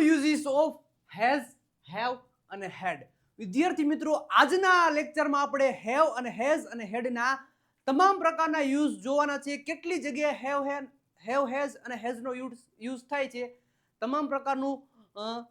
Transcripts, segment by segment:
Uses of has, have અને હેડ. વિદ્યાર્થી મિત્રો, આજના લેક્ચરમાં આપણે હેવ અને હેઝ અને હેડના તમામ પ્રકારના યુઝ જોવાના છે. કેટલી જગ્યાએ હેવ હેઝ અને હેઝનો યુઝ થાય છે, તમામ પ્રકારનું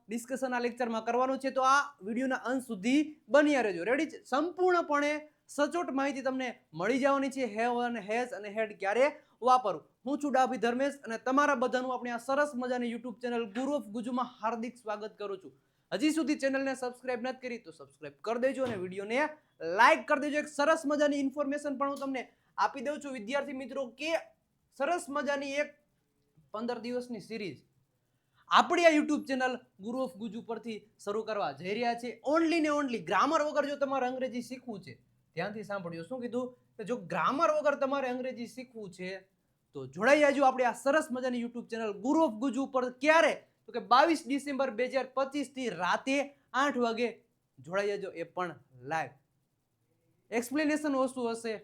ડિસ્કશન આ લેક્ચરમાં કરવાનું છે. તો આ વિડીયોના અંત સુધી બન્યા રહેજો. રેડી? સંપૂર્ણપણે સચોટ માહિતી તમને મળી જવાની છે. હેવ અને હેઝ અને હેડ ક્યારે વાપરવું. હું છું ડાભી ધર્મેશ અને તમારા બધાનું આપણે આ સરસ મજાની યુટ્યુબ ચેનલ ગુરુ ઓફ ગુજુમાં હાર્દિક સ્વાગત કરું છું. હજી સુધી ચેનલને સબસ્ક્રાઇબ નથી કરી તો સબસ્ક્રાઇબ કરી દેજો અને વિડીયોને લાઈક કરી દેજો. એક સરસ મજાની ઇન્ફોર્મેશન પણ હું તમને આપી દઉં છું વિદ્યાર્થી મિત્રો કે સરસ મજાની એક 15 દિવસની સિરીઝ આપણી આ યુટ્યુબ ચેનલ ગુરુ ઓફ ગુજુ પરથી શરૂ કરવા જઈ રહ્યા છે. ઓનલી ને ઓનલી ગ્રામર વગર જો તમારે અંગ્રેજી શીખવું છે, ધ્યાનથી સાંભળ્યો શું કીધું, કે જો ગ્રામર વગર તમારે અંગ્રેજી શીખવું છે તો જોડાઈ જાજો આપણે આ સરસ મજાની યુટ્યુબ ચેનલ ગુરુ ઓફ ગુજુ પર. ક્યારે? તો કે 22 ડિસેમ્બર 2025 થી રાતે 8 વાગે જોડાઈ જજો. એ પણ લાઈવ. એક્સપ્લેનેશન ઓછું હશે,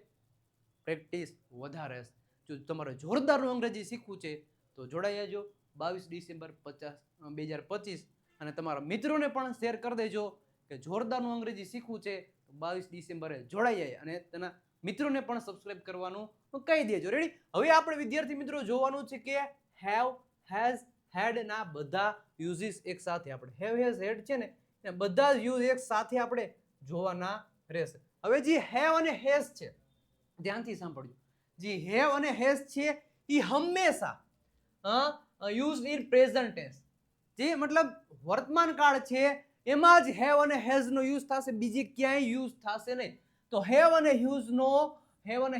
પ્રેક્ટિસ વધારે હશે. જો તમારે જોરદારનું અંગ્રેજી શીખવું છે તો જોડાઈ જજો 22 ડિસેમ્બર 2025 અને તમારા મિત્રોને પણ શેર કરી દેજો કે જોરદારનું અંગ્રેજી શીખવું છે તો 22 ડિસેમ્બરે જોડાઈ જાય અને તેના મિત્રોને પણ સબસ્ક્રાઇબ કરવાનું કહી દેજો. રેડી? હવે આપણે વિદ્યાર્થી મિત્રો જોવાનું છે કે હેવ, હેઝ, હેડ ના બધા યુઝિસ એક સાથે આપણે હેવ, હેઝ, હેડ છે ને એ બધા યુઝ એક સાથે આપણે જોવાના રહેશે. હવે જે હેવ અને હેઝ છે, ધ્યાનથી સાંભળજો. જે હેવ અને હેઝ છે એ હંમેશા યુઝ ઇન પ્રેઝન્ટ ટેન્સ, જે મતલબ વર્તમાન કાળ છે એમાં જ હેવ અને હેઝ નો યુઝ થશે, બીજી ક્યાંય યુઝ થશે નહીં. તો હેવ અને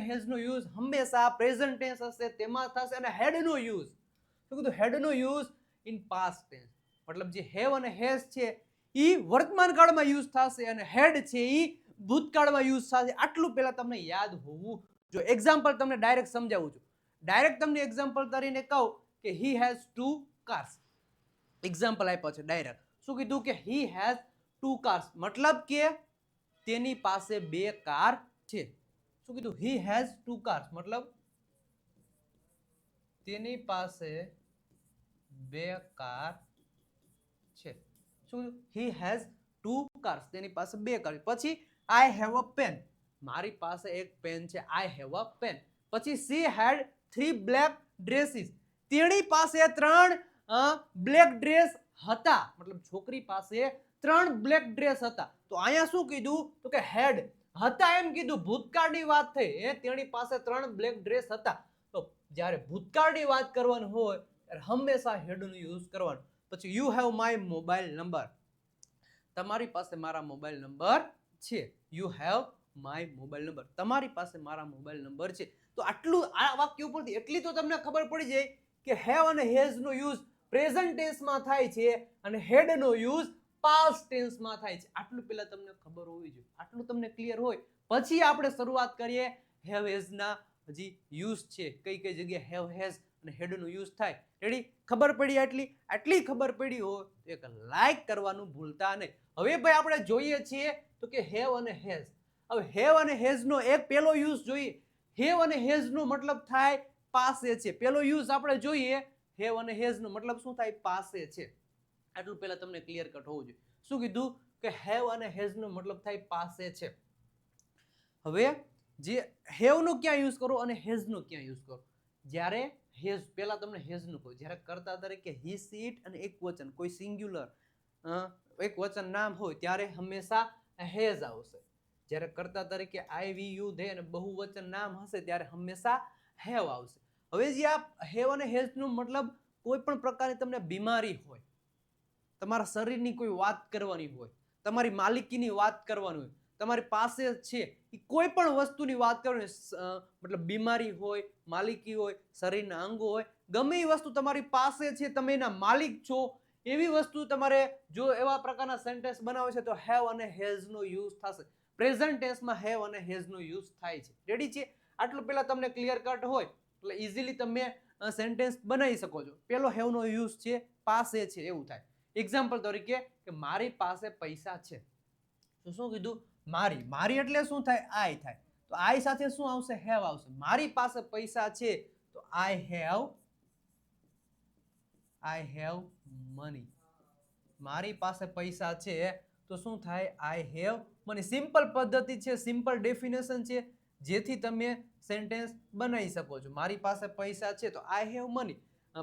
હેઝ નો યુઝ હંમેશા પ્રેઝન્ટ ટેન્સ હશે, તેમાં થશે. અને હેડ નો યુઝ, શું કીધું, હેડ નો યુઝ ઇન પાસ્ટ ટેન્સ. મતલબ જે હેવ અને હેઝ છે એ વર્તમાન કાળમાં યુઝ થશે અને હેડ છે એ ભૂતકાળમાં યુઝ થશે. આટલું પહેલા તમને યાદ હોવું જો. એક્ઝામ્પલ તમને ડાયરેક્ટ સમજાવું છું. ડાયરેક્ટ તમને એક્ઝામ્પલ તરીને કહું કે હી હેઝ 2 કાર્સ. એક્ઝામ્પલ આપ્યો છે ડાયરેક્ટ. શું કીધું કે હી હેઝ 2 કાર્સ, મતલબ કે તેની પાસે 2 કાર છે. શું કીધું? હી હેઝ 2 કાર્સ, મતલબ તેની પાસે 2 કાર છે. શું? હી હેઝ 2 કાર્સ, તેની પાસે 2 કાર. પછી આઈ હેવ અ પેન, મારી પાસે એક પેન છે. I have a pen. પછી she had 3 black dresses, તેની પાસે 3 બ્લેક ડ્રેસ હતા. મતલબ છોકરી પાસે 3 બ્લેક ડ્રેસ હતા. તો અહીંયા શું કીધું તો કે હેડ હતા એમ કીધું, ભૂતકાળની વાત થઈ. તેની પાસે 3 બ્લેક ડ્રેસ હતા. તો જ્યારે ભૂતકાળની વાત કરવાની હોય ત્યારે હંમેશા હેડનો યુઝ કરવાનો. પછી you have my mobile number, તમારી પાસે મારા મોબાઈલ નંબર છે. You have my mobile number, તમારી પાસે મારા મોબાઈલ નંબર છે. તો આટલું આ વાક્ય ઉપરથી એટલી તો તમને ખબર પડી જાય કે હેવ અને હેઝ નો યુઝ પ્રેઝન્ટ ટેન્સમાં થાય છે અને હેડ નો યુઝ પાસ્ટ ટેન્સમાં થાય છે. આટલું પહેલા તમને ખબર હોવી જોઈએ. આટલું તમને ક્લિયર હોય પછી આપણે શરૂઆત કરીએ હેવ હેઝ ના હજી યુઝ છે, કઈ કઈ જગ્યાએ હેવ હેઝ અને હેડ નો યુઝ થાય. રેડી? ખબર પડી? આટલી ખબર પડી હોય તો એક લાઈક કરવાનું ભૂલતા નહીં. હવે ભાઈ આપણે જોઈએ છીએ તો કે હેવ અને હેઝ. હવે હેવ અને હેઝ નો એક પહેલો યુઝ જોઈએ. હેવ અને હેઝ નો મતલબ થાય પાસે છે. પહેલો યુઝ આપણે જોઈએ હેવ અને હેઝ નો મતલબ શું થાય? પાસે છે. આટલું પહેલા તમને ક્લિયર કટ હોવું જોઈએ. શું કીધું કે હેવ અને હેઝ નો મતલબ થાય પાસે છે. હવે જે હેવ નો ક્યાં યુઝ કરો અને હેઝ નો ક્યાં યુઝ કરો? જ્યારે હેઝ, પહેલા તમને હેઝ નું કહું, જ્યારે કર્તા તરીકે હી, સી, ઇટ અને એક વચન કોઈ સિંગ્યુલર એક વચન નામ હોય ત્યારે હંમેશા હેઝ આવશે. જ્યારે કર્તા તરીકે આઈ, વી, યુ, ધે અને બહુવચન નામ હશે ત્યારે હંમેશા હેવ આવશે. હવે જે આ હેવ અને હેઝ નો મતલબ કોઈ પણ પ્રકારની તમને બીમારી હોય, તમારા શરીરની કોઈ વાત કરવાની હોય, તમારી માલિકીની વાત કરવાની હોય, તમારી પાસે છે એ કોઈ પણ વસ્તુની વાત કરવાની, મતલબ બીમારી હોય, માલિકી હોય, શરીરના અંગો હોય, ગમે એ વસ્તુ તમારી પાસે છે, તમે એના માલિક છો, એવી વસ્તુ તમારે જો એવા પ્રકારના સેન્ટેન્સ બનાવે છે તો હેવ અને હેઝ નો યુઝ થશે. પ્રેઝન્ટ ટેન્સમાં હેવ અને હેઝ નો યુઝ થાય છે. રેડી છે? આટલું પહેલા તમને ક્લિયર કટ હોય એટલે ઇઝીલી તમે સેન્ટેન્સ બનાવી શકો છો. પેલો હેવ નો યુઝ છે પાસે છે એવું થાય. એક્ઝામ્પલ તરીકે કે મારી પાસે પૈસા છે. તો શું કીધું? મારી એટલે શું થાય? આઈ થાય. તો આઈ સાથે શું આવશે? હેવ આવશે. મારી પાસે પૈસા છે તો આઈ હેવ મની. મારી પાસે પૈસા છે તો શું થાય? I have money. સિમ્પલ પદ્ધતિ છે, સિમ્પલ ડેફિનેશન છે, જેથી તમે સેન્ટેન્સ બનાવી શકો છો. મારી પાસે પૈસા છે તો આઈ હેવ મની.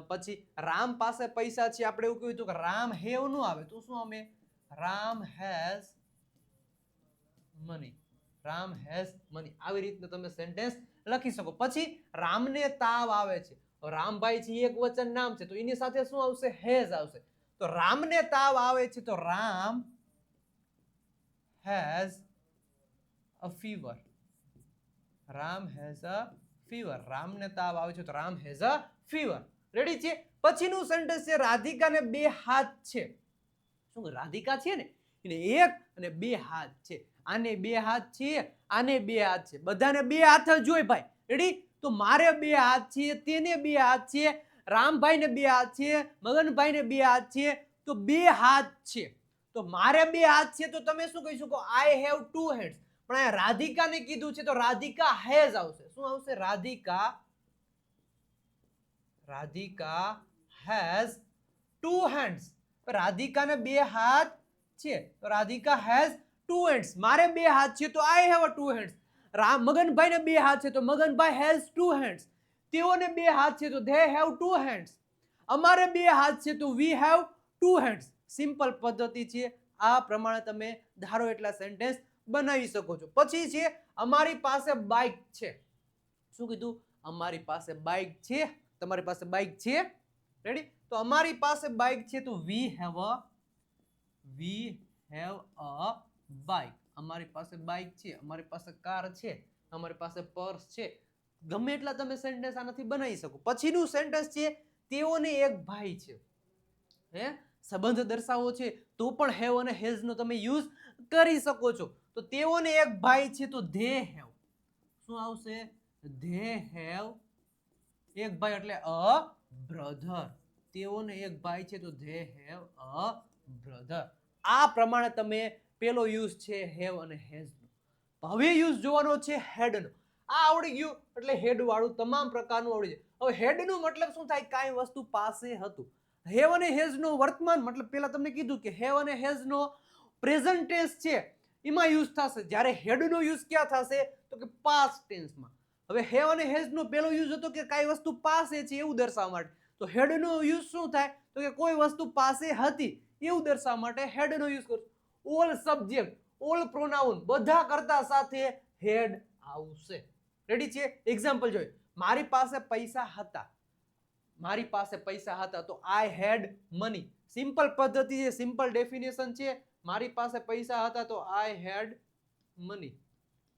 પછી રામ પાસે પૈસા છે, આપણે એવું કહ્યું હતું કે રામ હેવ નો આવે તો શું અમે? Ram has money. Ram has money. આવી રીતના તમે સેન્ટેન્સ લખી શકો. પછી રામને તાવ આવે છે, રામભાઈ છે એક વચન નામ છે તો એની સાથે શું આવશે? હેઝ આવશે. તો રામને તાવ આવે છે તો Ram has a fever. Ram has a fever. રામને તાવ આવે છે તો Ram has a fever. Ready છે? પછીનું સેન્ટેન્સ છે રાધિકાને 2 હાથ છે. શું રાધિકા છે ને એને 1 અને 2 હાથ છે. આને 2 હાથ છે, આને 2 હાથ છે. બધાને 2 હાથ જ હોય ભાઈ. રેડી? તો મારે 2 હાથ છે, તેને 2 હાથ છે, રામભાઈને 2 હાથ છે, મગનભાઈને 2 હાથ છે, તો 2 હાથ છે. તો મારે 2 હાથ છે તો તમે શું કહી શકો? I have 2 hands. પણ આ રાધિકાને કીધું છે તો રાધિકા હેઝ આવશે. શું આવશે? Radhika has 2 hands. રાધિકાને 2 હાથ છે તો રાધિકા હેઝ 2 હેન્ડ્સ. મારે 2 હાથ છે તો આઈ હેવ 2 હેન્ડ્સ. મગનભાઈને 2 હાથ છે તો મગનભાઈ હેઝ 2 હેન્ડ્સ. તેઓને 2 હાથ છે તો ધે હેવ 2 હેન્ડ્સ. અમારે 2 હાથ છે તો વી હેવ 2 હેન્ડ્સ. સિમ્પલ પદ્ધતિ છે. આ પ્રમાણે તમે ધારો એટલા સેન્ટેન્સ બનાવી શકો છો. પછી છે અમારી પાસે બાઇક છે. શું કીધું? અમારી પાસે બાઇક છે. તમારી પાસે બાઇક છે? રેડી? તો અમારી પાસે બાઇક છે તો વી હેવ અ બાઇક. અમારી પાસે બાઇક છે, અમારી પાસે કાર છે, અમારી પાસે પર્સ છે. ગમે એટલા તમે સેન્ટેન્સ આનાથી બનાવી શકો. પછીનું સેન્ટેન્સ છે તેઓને એક ભાઈ છે. હે સંબંધ દર્શાવવો છે તો પણ હેવ અને હેઝ નો તમે યુઝ કરી શકો છો. તો તેઓને એક ભાઈ છે તો ધે હેવ. શું આવશે? ધે હેવ એક ભાઈ એટલે અ બ્રધર. તેઓને એક ભાઈ છે તો ધે હેવ અ બ્રધર. આ પ્રમાણે તમે પેલો યુઝ છે હેવ અને હેઝ નો. હવે યુઝ જોવાનો છે હેડ નો. આ આવડી ગયું એટલે હેડ વાળું તમામ પ્રકારનું આવડી જાય. હવે હેડ નો મતલબ શું થાય? કાંઈ વસ્તુ પાસે હતું. હેવ અને હેઝ નો વર્તમાન મતલબ પેલા તમને કીધું કે હેવ અને હેઝ નો પ્રેઝન્ટ ટેન્સ છે એમાં યુઝ થશે. જ્યારે હેડ નો યુઝ ક્યાં થશે? તો કે પાસ્ટ ટેન્સમાં. હવે હેવ અને હેઝ નો પેલો યુઝ હતો કે કાંઈ વસ્તુ પાસે છે એવું દર્શાવવા માટે. તો હેડ નો યુઝ શું થાય? તો કે કોઈ વસ્તુ પાસે હતી એવું દર્શાવવા માટે હેડ નો યુઝ કરશું. ઓલ સબ્જેક્ટ, ઓલ પ્રોનાઉન બધા કરતા સાથે હેડ આવશે. રેડી છે? એક્ઝામ્પલ જોઈએ. મારી પાસે પૈસા હતા. મારી પાસે પૈસા હતા તો આઈ હેડ મની. સિમ્પલ પદ્ધતિ છે, સિમ્પલ ડેફિનેશન છે. મારી પાસે પૈસા હતા તો આઈ હેડ મની.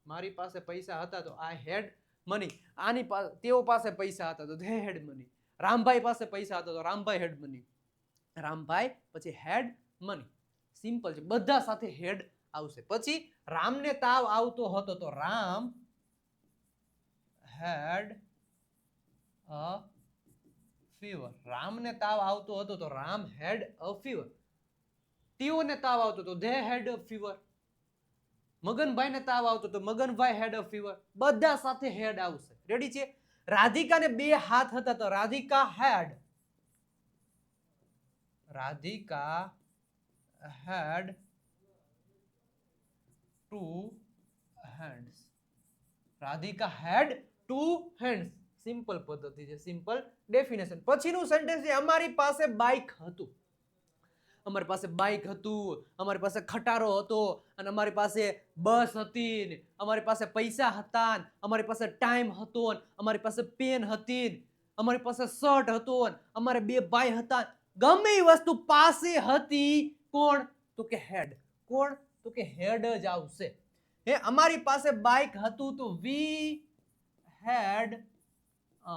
મારી પાસે પૈસા હતા તો આઈ હેડ મની. આની પાસે તેઓ પાસે પૈસા હતા તો ધે હેડ મની. રામભાઈ પાસે પૈસા હતા તો રામભાઈ હેડ મની. રામભાઈ પછી હેડ મની. સિમ્પલ છે. બધા સાથે હેડ આવશે. પછી રામને તાવ આવતો હતો તો રામ હેડ અ ફીવર. રામને તાવ આવતો હતો તો રામ હેડ અ ફીવર. તેઓને તાવ આવતો તો ધે હેડ અ ફીવર. મગનભાઈને તાવ આવતો તો મગનભાઈ હેડ અ ફીવર. બધા સાથે હેડ આવશે. રેડી છે? રાધિકાને 2 હાથ હતા તો રાધિકા હેડ 2 hands. રાધિકા હેડ 2 hands. સિમ્પલ પદ્ધતિ છે, સિમ્પલ ડેફિનેશન. પછીનું સેન્ટેન્સ છે અમારી પાસે બાઇક હતું. અમારી પાસે બાઇક હતું, અમારી પાસે ખટારો હતો, અને અમારી પાસે બસ હતી, અમારી પાસે પૈસા હતા, અમારી પાસે ટાઈમ હતો, અમારી પાસે પેન હતી, અમારી પાસે શર્ટ હતો, અમારે 2 ભાઈ હતા. ગમે એ વસ્તુ પાસે હતી. કોણ? તો કે હેડ. કોણ? તો કે હેડ જ આવશે. હે અમારી પાસે બાઇક હતું તો વી હેડ અ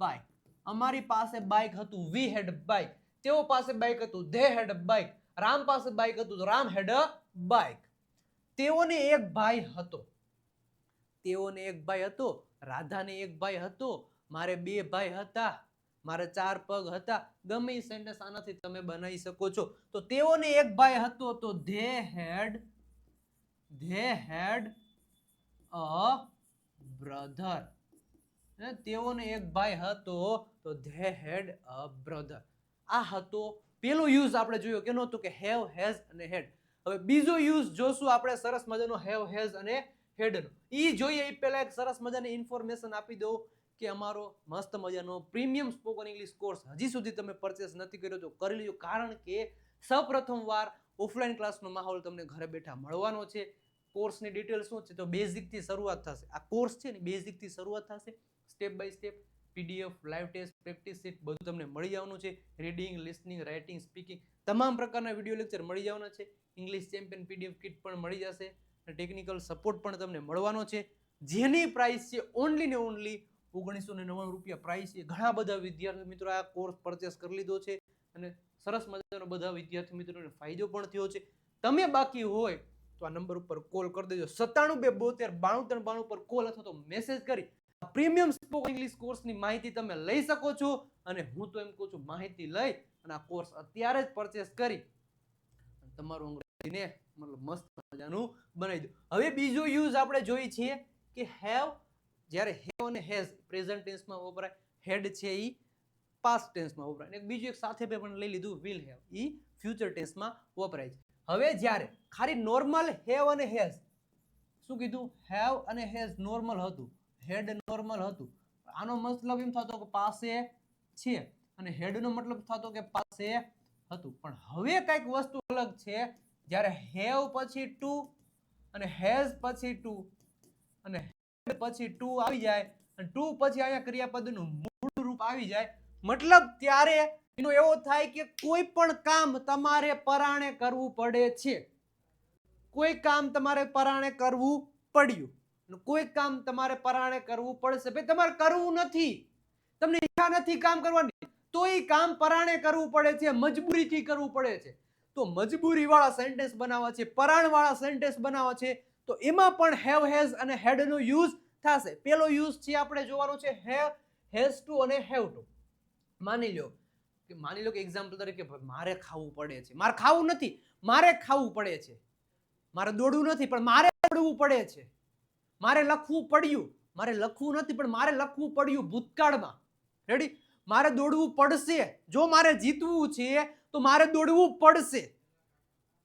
બાઇક. અમારી પાસે બાઇક હતું, વી હેડ બાઇક. તેઓ પાસે બાઇક હતું, ધે હેડ બાઇક. રામ પાસે બાઇક હતું તો રામ હેડ અ બાઇક. તેઓને એક ભાઈ હતો. તેઓને એક ભાઈ હતો. રાધાને એક ભાઈ હતો. મારે 2 ભાઈ હતા. મારે 4 પગ હતા. ગમે એ સેન્ટેન્સ આનાથી તમે બનાવી શકો છો. તો તેઓને એક ભાઈ હતો તો ધે હેડ અ બ્રધર. તેઓને એક ભાઈ હતો તો ધે હેડ અ બ્રધર. આ હતો પેલો યુઝ આપણે જોયો કેનો હતો કે હેવ, હેઝ અને હેડ. હવે બીજો યુઝ જોશું આપણે સરસ મજાનો હેવ, હેઝ અને હેડનો. ઈ જોઈએ એ પહેલા એક સરસ મજાની ઇન્ફોર્મેશન આપી દઉં કે અમારો મસ્ત મજાનો પ્રીમિયમ સ્પોકન ઇંગ્લિશ કોર્સ હજી સુધી તમે પરચેસ નથી કર્યો તો કરી લેજો, કારણ કે સૌપ્રથમવાર ઓફલાઈન ક્લાસનો માહોલ તમને ઘરે બેઠા મળવાનો છે. કોર્સની ડિટેલ શું છે તો બેઝિકથી શરૂઆત થશે. આ કોર્સ છે ને બેઝિકથી શરૂઆત થશે, step by step PDF, live test, practice sheet બધું તમને મળી જવાનું છે. રીડિંગ, લિસનિંગ, રાઇટિંગ, સ્પીકિંગ તમામ પ્રકારના વિડીયો લેક્ચર મળી જવાના છે. ઇંગ્લિશ ચેમ્પિયન PDF કિટ પણ મળી જશે અને ટેકનિકલ સપોર્ટ પણ તમને મળવાનો છે, જેની પ્રાઇસ છે ઓનલી ને ઓનલી 1999 રૂપિયા પ્રાઇસ છે. ઘણા બધા વિદ્યાર્થી મિત્રો આ કોર્સ પરચેસ કરી લીધો છે અને સરસ મજાનો બધા વિદ્યાર્થી મિત્રોને ફાયદો પણ થયો છે. તમે બાકી હોય તો આ નંબર ઉપર કોલ કરી દેજો, 9722929392 પર કોલ અથવા તો મેસેજ કરી પ્રીમિયમ સ્પોકન ઇંગ્લિશ કોર્સની માહિતી તમે લઈ શકો છો. અને હું તો એમ કહું છું માહિતી લઈ અને આ કોર્સ અત્યારે જ પરચેસ કરી તમારું અંગ્રેજીને મતલબ મસ્ત મજાનું બનાવી દો. હવે બીજો યુઝ આપણે જોઈ છીએ કે હેવ, જ્યારે હેવ અને હેઝ પ્રેઝન્ટ ટેન્સમાં વપરાય, હેડ છે ઈ પાસ્ટ ટેન્સમાં વપરાય, અને બીજું એક સાથે પણ લઈ લીધું વિલ હેવ, ઈ ફ્યુચર ટેન્સમાં વપરાય છે. હવે જ્યારે ખાલી નોર્મલ હેવ અને હેઝ, શું કીધું, હેવ અને હેઝ નોર્મલ હતું, હેડ નોર્મલ હતું, આનો મતલબ એમ થતો કે પાસે છે અને હેડનો મતલબ થતો કે પાસે હતું. પણ હવે કઈક વસ્તુ અલગ છે, જ્યારે હેવ પછી ટુ અને હેઝ પછી ટુ અને હેડ પછી ટુ આવી જાય અને ટુ પછી અહીંયા ક્રિયાપદનું મૂળ રૂપ આવી જાય, મતલબ ત્યારે એનો એવો થાય કે કોઈ પણ કામ તમારે પરાણે કરવું પડે છે. કોઈ કામ તમારે પરાણે કરવું પડ્યું, કોઈ કામ તમારે પરાણે કરવું પડશે. ભાઈ તમારે કરવું નથી, તમને ઈચ્છા નથી કામ કરવાની, તો એ કામ પરાણે કરવું પડે છે, મજબૂરીથી કરવું પડે છે. તો મજબૂરી વાળા સેન્ટેન્સ બનાવવા છે, પરાણ વાળા સેન્ટેન્સ બનાવવા છે, તો એમાં પણ હેવ, હેઝ અને હેડ નો યુઝ થશે. પેલો યુઝ છે આપણે જોવાનો છે હેવ, હેઝ ટુ અને હેવ ટુ. માની લો કે એક્ઝામ્પલ તરીકે મારે ખાવું પડે છે, મારે ખાવું નથી, મારે ખાવું પડે છે. મારે દોડવું નથી પણ મારે દોડવું પડે છે. મારે લખવું પડ્યું, મારે લખવું નથી પણ મારે લખવું પડ્યું ભૂતકાળમાં. રેડી? મારે દોડવું પડશે, જો મારે જીતવું છે તો મારે દોડવું પડશે,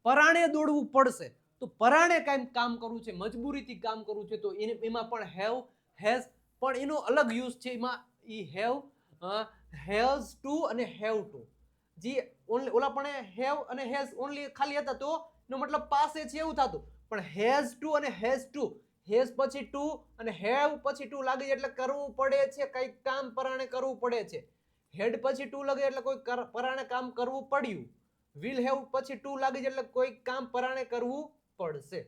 પરાણે દોડવું પડશે. તો પરાણે કામ કરવું છે, મજબૂરીથી કામ કરવું છે, તો એમાં પણ હેવ, હેઝ, પણ એનો અલગ યુઝ છે. એમાં ઈ હેવ, હેઝ ટુ અને હેવ ટુ, જે ઓલા પણ હેવ અને હેઝ ઓનલી ખાલી હતા તો એનો મતલબ પાસે છે એવું થતું. પણ હેઝ ટુ અને હેઝ ટુ, હેઝ પછી ટુ અને હેવ પછી ટુ લાગે એટલે કરવું પડે છે, કઈક કામ પરાણે કરવું પડે છે. હેડ પછી ટુ લાગે એટલે કોઈ પરાણે કામ કરવું પડ્યું. વિલ હેવ પછી ટુ લાગે એટલે કોઈ કામ પરાણે કરવું પડશે.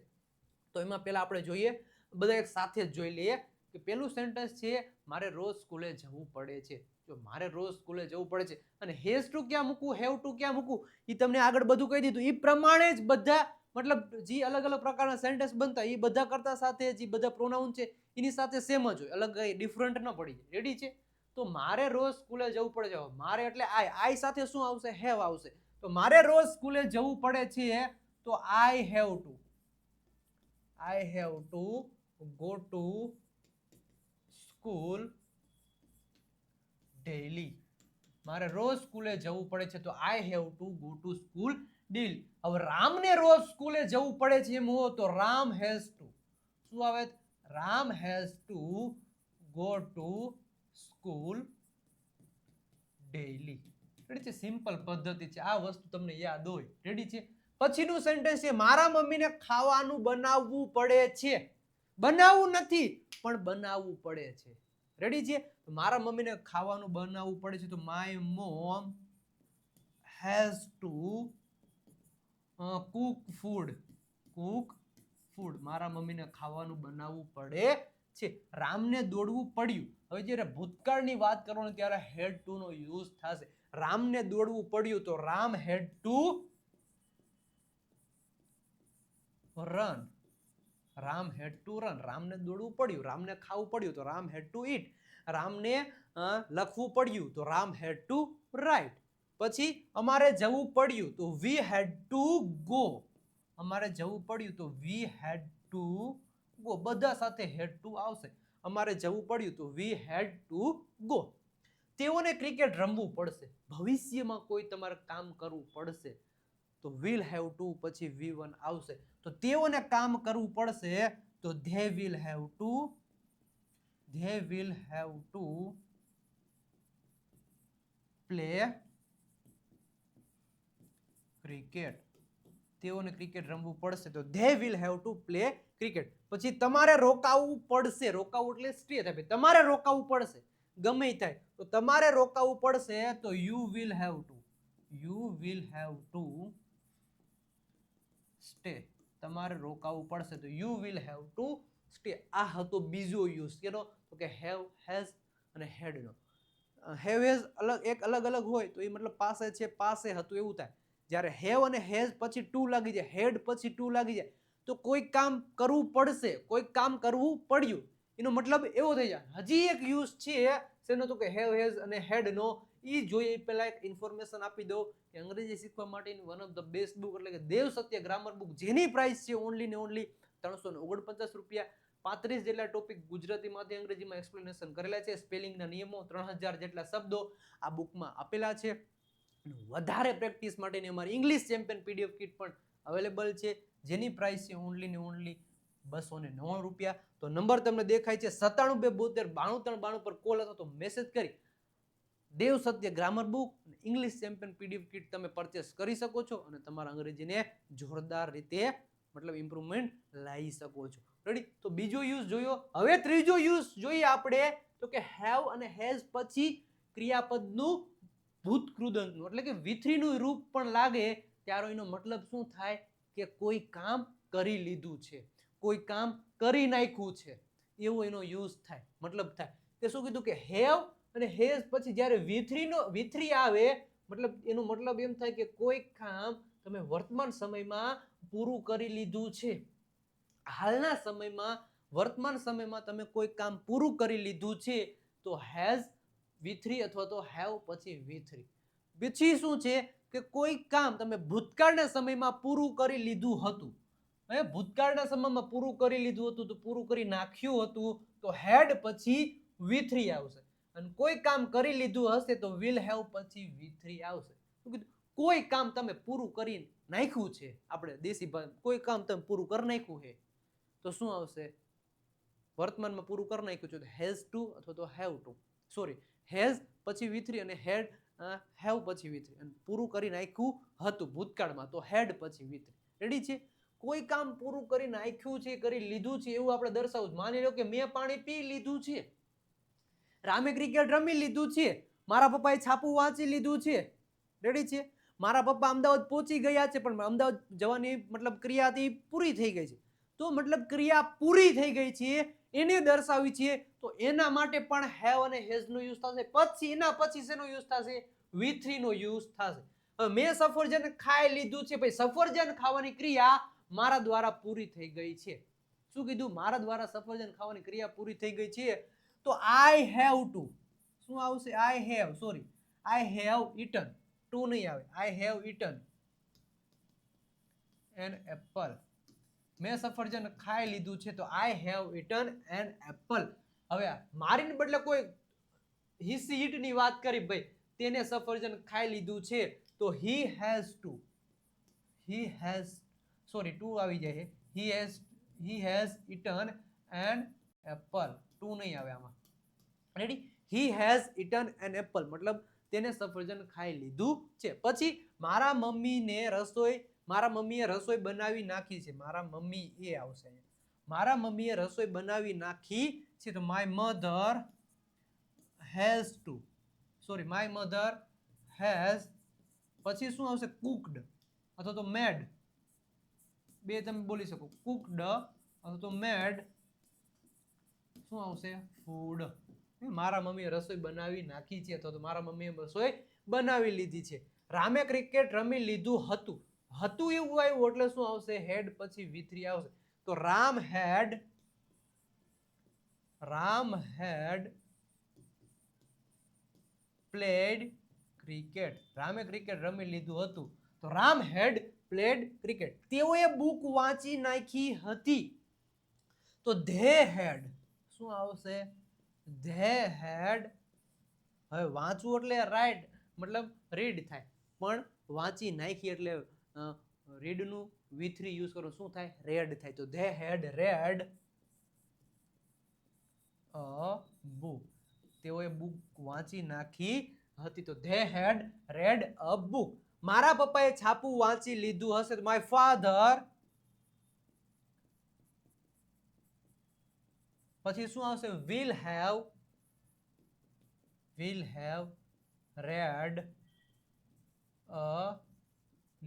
તો એમાં પહેલા આપણે જોઈએ, બધા એક સાથે જ જોઈ લઈએ કે પેલું સેન્ટેન્સ છે મારે રોજ સ્કૂલે જવું પડે છે. જો મારે રોજ સ્કૂલે જવું પડે છે અને હેઝ ટુ ક્યાં મૂકવું, હેવ ટુ ક્યાં મૂકવું, એ તમને આગળ બધું કહી દીધું. એ પ્રમાણે જ બધા મતલબ જે અલગ અલગ પ્રકારના સેન્ટેન્સ બનતા એ બધા કરતા સાથે જે બધા પ્રોનાઉન છે એની સાથે સેમ જ હોય, અલગ ડિફરન્ટ ન પડી જાય. રેડી છે? તો મારે રોજ સ્કૂલે જવું પડે છે. મારે એટલે આઈ સાથે શું આવશે, હેવ આવશે. તો મારે રોજ સ્કૂલે જવું પડે છે તો I have to go to school daily. મારે રોજ સ્કૂલે જવું પડે છે તો I have to go to school daily. હવે રામને રોજ સ્કૂલે જવું પડે છે એમ હોય તો રામ હેઝ ટુ, શું આવે, Ram has to go to school daily. Ready છે? સિમ્પલ પદ્ધતિ છે, આ વસ્તુ તમને યાદ હોય. રેડી છે? પછીનું સેન્ટેન્સ છે મારા મમ્મીને ખાવાનું બનાવવું પડે છે. બનાવવું નથી પણ બનાવવું પડે છે. રેડી છે? મારા મમ્મીને ખાવાનું બનાવવું પડે છે તો my mom has to cook food. મારા મમ્મીને ખાવાનું બનાવવું પડે છે. રામને દોડવું પડ્યું. હવે જ્યારે ભૂતકાળની વાત કરવાની ત્યારે હેડ ટુ નો યુઝ થશે. રામને દોડવું પડ્યું તો Ram had to run. Ram had to run. રામને દોડવું પડ્યું, રામને ખાવું પડ્યું તો રામ હેડ ટુ ઈટ. રામને લખવું પડ્યું તો રામ હેડ ટુ રાઇટ. પછી અમારે જવું પડ્યું તો વી હેડ ટુ ગો. અમારે જવું પડ્યું તો વી હેડ ટુ ગો. બધા સાથે હેડ ટુ આવશે. અમારે જવું પડ્યું તો વી હેડ ટુ ગો. તેઓને ક્રિકેટ રમવું પડશે. ભવિષ્યમાં કોઈ તમારે કામ કરવું પડશે તો will have to પછી V1 આવશે. તો તેઓને કામ કરવું પડશે તો they will have to play cricket. તેઓને ક્રિકેટ રમવું પડશે તો they will have to play cricket. પછી તમારે રોકાવું પડશે. રોકાવું એટલે સ્ટે થાય. તમારે રોકાવું પડશે ગમે થાય તો તમારે રોકાવું પડશે તો you will have to stay. તમારે રોકાવું પડશે તો you will have to stay. આ હતો બીજો યુઝ કેનો તો કે have, has અને had નો. have has અલગ હોય તો એ મતલબ પાસે છે પાસે હતું એવું થાય. જ્યારે have અને has પછી ટુ લાગી જાય, had પછી ટુ લાગી જાય તો કોઈ કામ કરવું પડશે, કોઈ કામ કરવું પડ્યું એનો મતલબ એવો થઈ જાય. હજી એક યુઝ છે શેનો તો કે have, has અને had નો. ઈ જોઈએ પહેલા એક ઇન્ફોર્મેશન આપી દો કે અંગ્રેજી શીખવા માટેની one of the best book એટલે કે દેવ સત્ય ગ્રામર બુક જેની પ્રાઇસ છે ઓનલી ને ઓનલી 349 રૂપિયા. 35 જેટલા ટોપિક ગુજરાતીમાંથી અંગ્રેજીમાં એક્સપ્લેનેશન કરેલા છે. સ્પેલિંગના નિયમો 3000 જેટલા શબ્દો આ બુકમાં આપેલા છે. વધારે પ્રેક્ટિસ માટેની અમારી ઇંગ્લિશ ચેમ્પિયન પીડીએફ કિટ પણ અવેલેબલ છે જેની પ્રાઇસ છે ઓનલી ને ઓનલી 299 રૂપિયા. તો નંબર તમને દેખાય છે 9722929392 પર કોલ અથવા તો મેસેજ કરી Dev Satya grammar book English champion PDF kit તમે પરચેસ કરી શકો છો અને તમારા અંગ્રેજીને જોરદાર રીતે મતલબ ઇમ્પ્રુવમેન્ટ લાવી શકો છો. રેડી? તો બીજો યુઝ જોયો. હવે ત્રીજો યુઝ જોઈએ આપણે તો કે હેવ અને હેઝ પછી ક્રિયાપદનું ભૂતકૃદંતનું એટલે કે V3 નું રૂપ પણ લાગે ત્યારે એનો મતલબ શું થાય કે કોઈ કામ કરી લીધું છે, કોઈ કામ કરી નાખ્યું છે એવો એનો યુઝ થાય, મતલબ થાય. કે શું કીધું કે હેવ અને હેઝ પછી જ્યારે V3 આવે મતલબ એનો મતલબ એમ થાય કે કોઈ કામ તમે વર્તમાન સમયમાં પૂરું કરી લીધું છે. હાલના સમયમાં વર્તમાન સમયમાં તમે કોઈ કામ પૂરું કરી લીધું છે તો હેઝ V3 અથવા તો હેવ પછી V3. પછી શું છે કે કોઈ કામ તમે ભૂતકાળના સમયમાં પૂરું કરી લીધું હતું. ભૂતકાળના સમયમાં પૂરું કરી લીધું હતું તો પૂરું કરી નાખ્યું હતું તો હેડ પછી V3 આવશે. અને કોઈ કામ કરી લીધું હશે તો will have પછી V3 આવશે. કોઈ કામ તમે પૂરું કરી નાખ્યું છે, આપણે દેશી ભાષામાં કોઈ કામ તમે પૂરું કરી નાખ્યું છે તો શું આવશે? વર્તમાનમાં પૂરું કરી નાખ્યું છે તો હેઝ ટુ અથવા તો હેવ ટુ. સોરી, હેઝ પછી V3 અને હેડ હેવ પછી V3 અને પૂરું કરી નાખ્યું હતું ભૂતકાળમાં તો હેડ પછી V3. રેડી છે? કોઈ કામ પૂરું કરી નાખ્યું છે, કરી લીધું છે એવું આપણે દર્શાવવું. માની લો કે મેં પાણી પી લીધું છે, રામે ક્રિકેટ રમી લીધું છે, મારા પપ્પાએ છાપું વાંચી લીધું છે. રેડી છે? મારા પપ્પા અમદાવાદ પહોંચી ગયા છે પણ અમદાવાદ જવાની મતલબ ક્રિયા હતી પૂરી થઈ ગઈ છે. તો મતલબ ક્રિયા પૂરી થઈ ગઈ છે એને દર્શાવી છે તો એના માટે પણ હેવ અને હેઝ નો યુઝ થશે. પછી એના પછી શેનો યુઝ થશે? V3 નો યુઝ થશે. મેં સફરજન ખાઈ લીધું છે, ભાઈ સફરજન ખાવાની ક્રિયા મારા દ્વારા પૂરી થઈ ગઈ છે. શું કીધું? મારા દ્વારા સફરજન ખાવાની ક્રિયા પૂરી થઈ ગઈ છે તો I have to શું આવશે? I have eaten. ટુ નહીં આવે. I have eaten an apple. મેં સફરજન ખાઈ લીધું છે તો I have eaten an apple. હવે મારીને બદલે કોઈ he ની વાત કરી, ભાઈ તેને સફરજન ખાઈ લીધું છે તો he has ટુ આવી જાય. he has eaten an apple. To નહીં આવે આમાં. Ready? he has eaten an apple મતલબ તેને સફરજન ખાઈ લીધું છે. પછી મારા મમ્મીએ રસોઈ બનાવી નાખી છે. મારા મમ્મી એ આવશે. મારા મમ્મીએ રસોઈ બનાવી નાખી છે તો my mother has પછી શું આવશે? cooked અથવા તો made. બે તમે બોલી શકો. cooked અથવા તો made શું આવશે? food. મારા મમ્મીએ રસોઈ બનાવી નાખી છે અથવા તો મારા મમ્મીએ રસોઈ બનાવી લીધી છે. રામે ક્રિકેટ રમી લીધું હતું. હતું એવું આવ્યું એટલે શું આવશે? હેડ પછી V3 આવશે. તો રામ had played cricket. રામે ક્રિકેટ રમી લીધું હતું તો રામ had played cricket. તેઓએ બુક વાંચી નાખી હતી તો they had શું આવશે? they had હવે વાંચવું એટલે રાઈટ મતલબ રીડ થાય, પણ વાંચી નાખી એટલે રીડનું V3 યુઝ કરો શું થાય? રેડ થાય. તો they had read a book. તેઓએ બુક વાંચી નાખી હતી. તો they had read a book. મારા પપ્પાએ છાપું વાંચી લીધું હશે. my father પછી શું આવશે? will have read a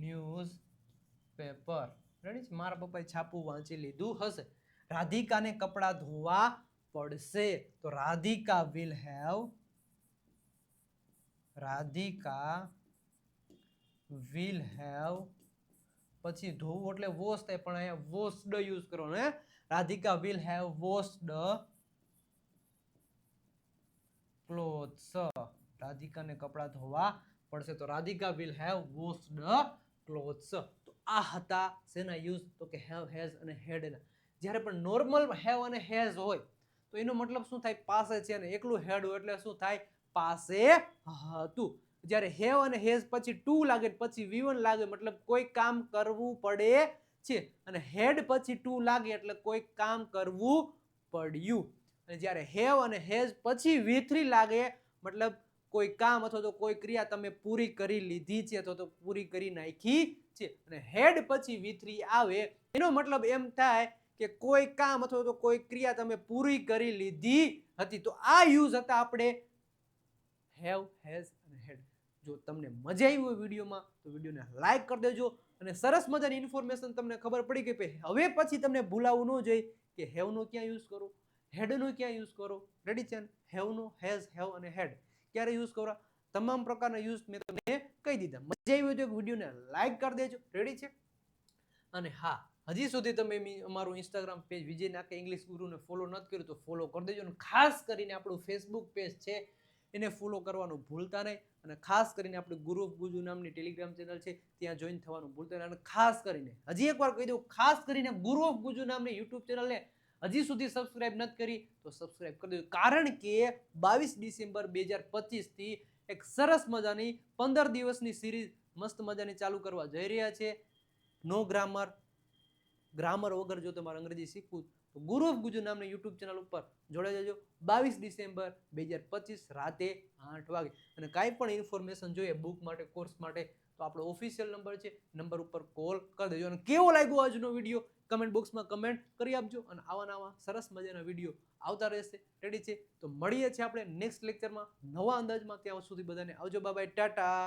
newspaper. Ready છે? મારા પપ્પાએ છાપું વાંચી લીધું હશે. રાધિકાને કપડાં ધોવા પડશે. તો રાધિકા will have પછી ધોવું એટલે વોશ થાય, પણ અહીંયા વોશ્ડ યુઝ કરવાનો હે. Radhika will have washed clothes. રાધિકાને કપડાં ધોવા પડશે. તો Radhika will have washed clothes. તો આ હતા શેના યુઝ? તો કે have, has અને had ના. જ્યારે પણ નોર્મલ have અને has હોય તો એનો મતલબ શું થાય? પાસે છે, અને એકલું had હોય એટલે શું થાય? પાસે હતું. જ્યારે have અને has પછી to લાગે પછી V1 લાગે મતલબ કોઈ કામ કરવું પડે છે, અને had પછી to લાગે એટલે કોઈ કામ કરવું પડ્યું. અને જ્યારે have અને has પછી V3 લાગે મતલબ કોઈ કામ અથવા તો કોઈ ક્રિયા તમે પૂરી કરી લીધી છે અથવા તો પૂરી કરી નાખી છે. અને had પછી V3 આવે એનો મતલબ એમ થાય કે કોઈ કામ અથવા તો કોઈ ક્રિયા તમે પૂરી કરી લીધી હતી. તો આ યુઝ હતા આપણે have, has અને had. જો તમને મજા આવી હોય વિડીયોમાં તો વિડીયોને લાઈક કરી દેજો, અને સરસ મજાની ઇન્ફોર્મેશન તમને ખબર પડી ગઈ. હવે પછી તમને ભૂલાવું ન જોઈએ કે have નો ક્યાં યુઝ કરો, head નો ક્યાં યુઝ કરો. રેડી છે? have નો, has, have અને had ક્યારે યુઝ કરો, તમામ પ્રકારના યુઝ મેં તમને કહી દીધા. મજા આવી હોય તો વિડીયોને લાઈક કરી દેજો. રેડી છે? અને હા, હજી સુધી તમે અમારું ઇન્સ્ટાગ્રામ પેજ વિજય નાકે ઇંગ્લિશ ગુરુને ફોલો નથી કર્યું તો ફોલો કરી દેજો, અને ખાસ કરીને આપણું ફેસબુક પેજ છે એને ફોલો કરવાનું ભૂલતા નહીં, અને ખાસ કરીને આપણી ગુરુ ઓફ ગુજુ નામની ટેલિગ્રામ ચેનલ છે ત્યાં જોઈન થવાનું ભૂલતા નહીં. અને ખાસ કરીને હજી એકવાર કહી દઉં, ખાસ કરીને ગુરુ ઓફ ગુજુ નામની યુટ્યુબ ચેનલને હજી સુધી સબસ્ક્રાઇબ નથી કરી તો સબસ્ક્રાઇબ કરી દેજો, કારણ કે 22 ડિસેમ્બર 2025 થી એક સરસ મજાની 15 દિવસની સિરીઝ મસ્ત મજાની ચાલુ કરવા જઈ રહ્યા છે. નો ગ્રામર વગર જો તમારે અંગ્રેજી શીખવું તો ગુરુ ઓફ ગુજુ નામની યુટ્યુબ ચેનલ ઉપર જોડાઈ જજો. 22 ડિસેમ્બર 2025 રાતે 8 વાગે. અને કાંઈ પણ ઇન્ફોર્મેશન જોઈએ બુક માટે, કોર્સ માટે તો આપણો ઓફિશિયલ નંબર છે, નંબર ઉપર કોલ કરી દેજો. અને કેવો લાગ્યો આજનો વિડીયો કમેન્ટ બોક્સમાં કમેન્ટ કરી આપજો. અને આવા નવા સરસ મજાના વિડીયો આવતા રહેશે. રેડી છે? તો મળીએ છીએ આપણે નેક્સ્ટ લેક્ચરમાં નવા અંદાજમાં. ત્યાં સુધી બધાને આવજો, બાય બાય, ટાટા.